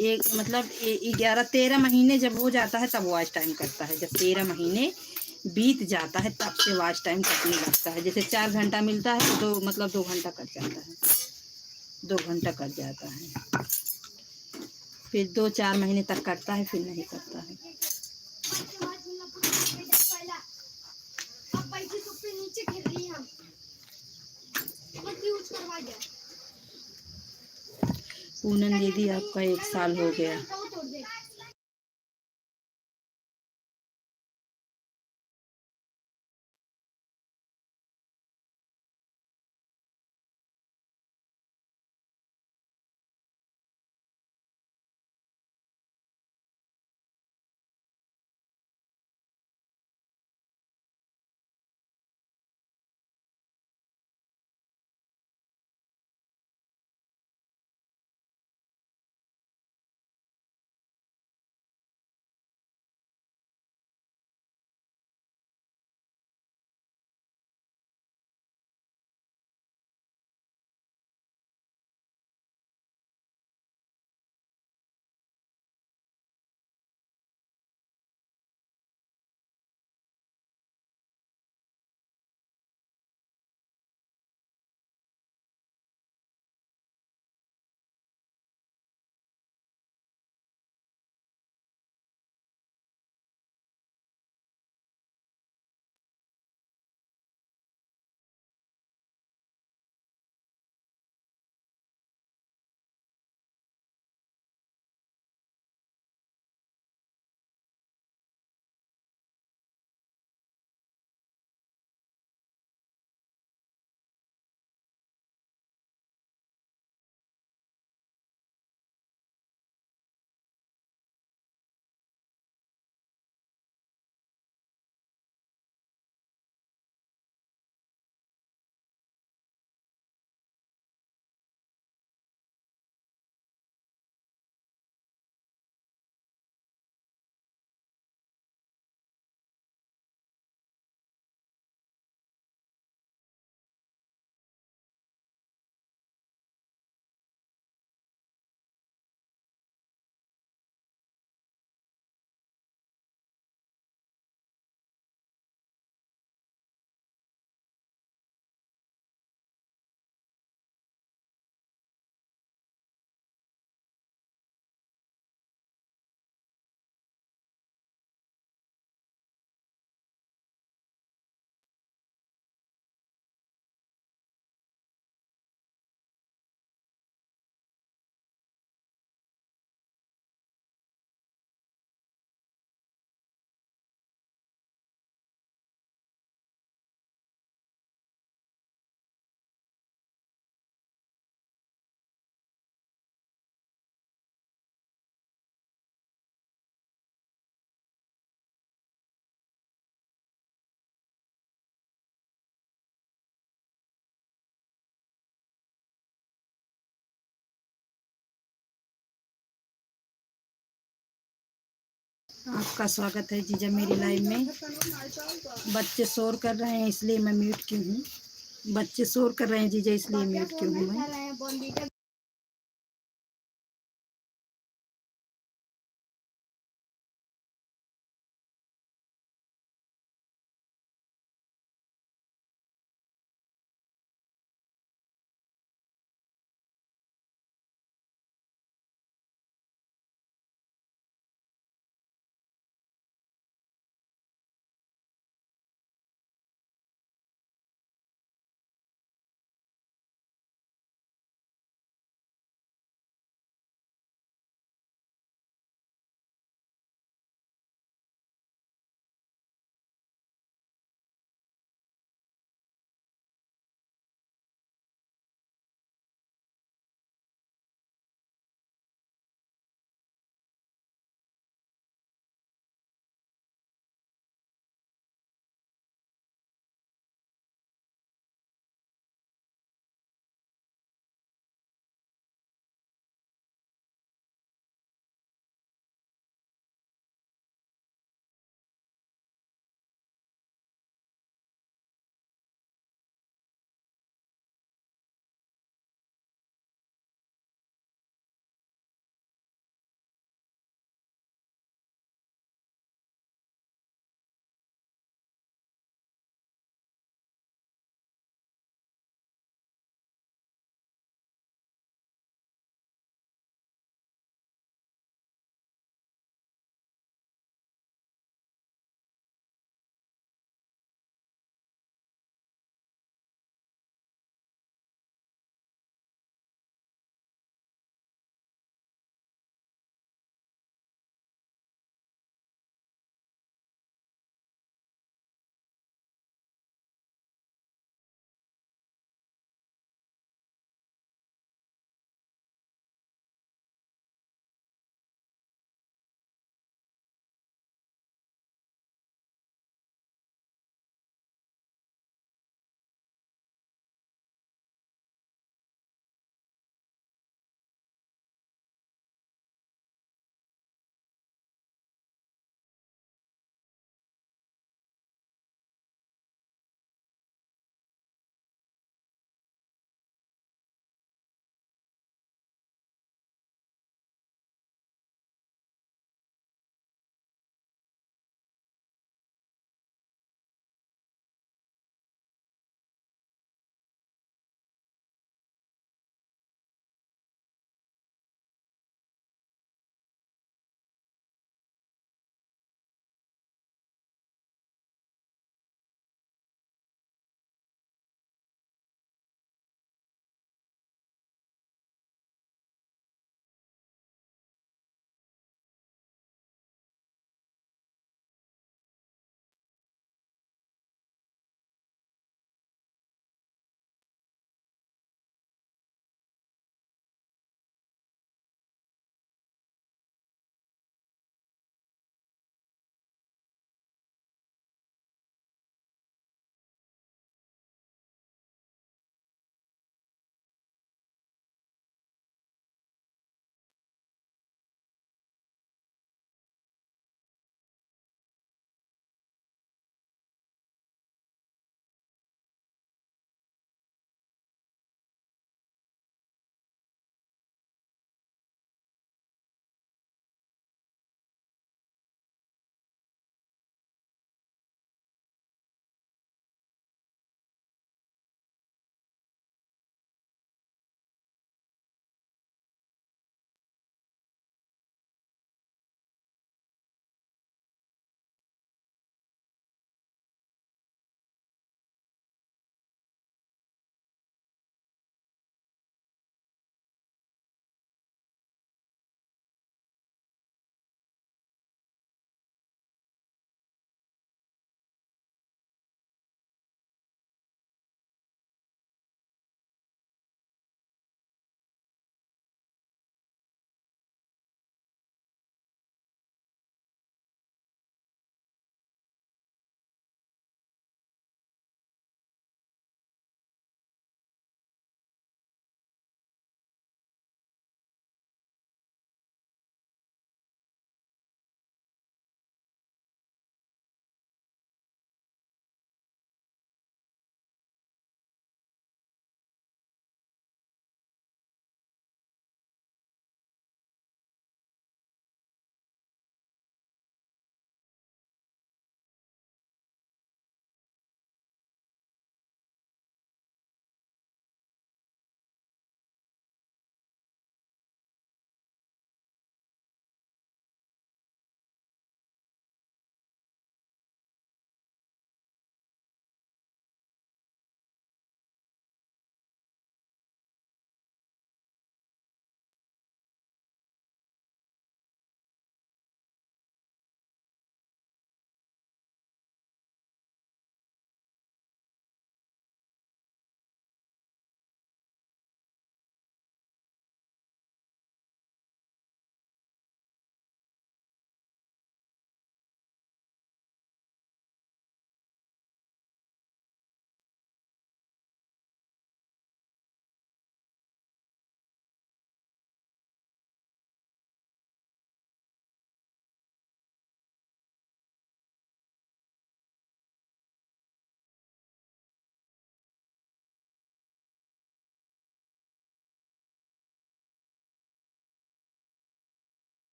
एक मतलब 11-13 महीने जब हो जाता है तब वॉच टाइम करता है। जब 13 महीने बीत जाता है तब से वॉच टाइम कटने लगता है। जैसे 4 घंटा मिलता है तो 2 घंटा कट जाता है। 2 घंटा कट जाता है, फिर 2-4 महीने तक कटता है, फिर नहीं कटता है। पूनम दीदी आपका 1 साल हो गया। आपका स्वागत है जीजा मेरी लाइव में। बच्चे शोर कर रहे हैं इसलिए मैं म्यूट की हूँ। बच्चे शोर कर रहे हैं जीजा, इसलिए म्यूट की हूँ मैं।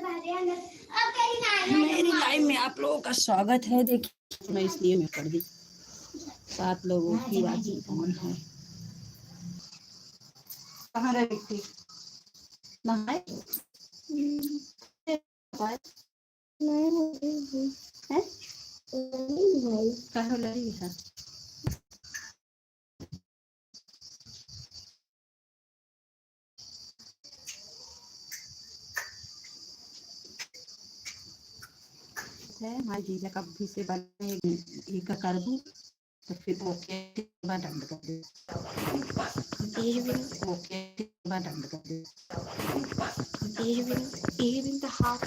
मेरी लाइव में आप लोगों का स्वागत है। देखिए मैं इसलिए मैं कर दी 7 लोगों की राजी कौन है। कहाँ रह व्यक्ति नहाए कहाँ लड़ी है। हमारी जीजा कभी से बने एक कर दूं तो फिर ओके दंड कर दे। ओके दंड कर दे। Even the half.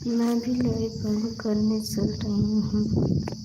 मैं भी लाइव बंद करने चल रही हूँ।